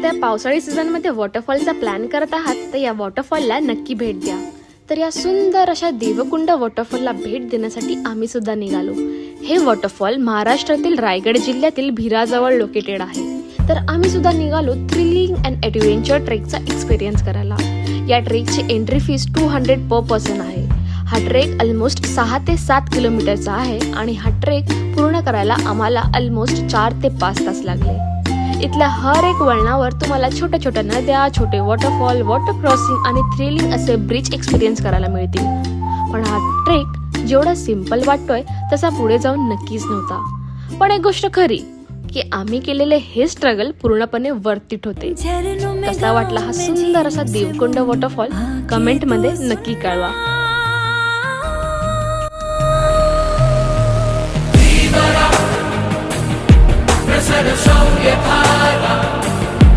त्या पावसाळी सीझनमध्ये वॉटरफॉलचा प्लॅन करत आहात तर या वॉटरफॉलला नक्की भेट द्या. तर या सुंदर अशा देवकुंड वॉटरफॉलला भेट देण्यासाठी आम्ही सुद्धा निघालो. हे वॉटरफॉल महाराष्ट्रातील रायगड जिल्ह्यातील भिराजवळ लोकेटेड आहे. तर आम्ही सुद्धा निघालो थ्रिलिंग अँड ॲडव्हेंचर ट्रेकचा एक्सपिरियन्स करायला. या ट्रेकची एंट्री फीस 200 पर पर्सन आहे. हा ट्रेक ऑलमोस्ट 6 ते 7 किलोमीटरचा आहे आणि हा ट्रेक पूर्ण करायला आम्हाला ऑलमोस्ट 4 ते 5 तास लागले. इथल्या हर एक वळणावर तुम्हाला छोट्या छोट्या नद्या, छोटे वॉटरफॉल, वॉटर क्रॉसिंग आणि थ्रिलिंग असे ब्रिज एक्सपिरियन्स करायला मिळतील. पण हा ट्रेक जेवढा सिम्पल वाटतोय तसा पुढे जाऊन नक्कीच नव्हता. पण एक गोष्ट खरी की आम्ही केलेले हे स्ट्रगल पूर्णपणे वर्थ इट होते. कसा वाटला हा सुंदर असा देवकुंड वॉटरफॉल कमेंट मध्ये नक्की कळवा. Show your power.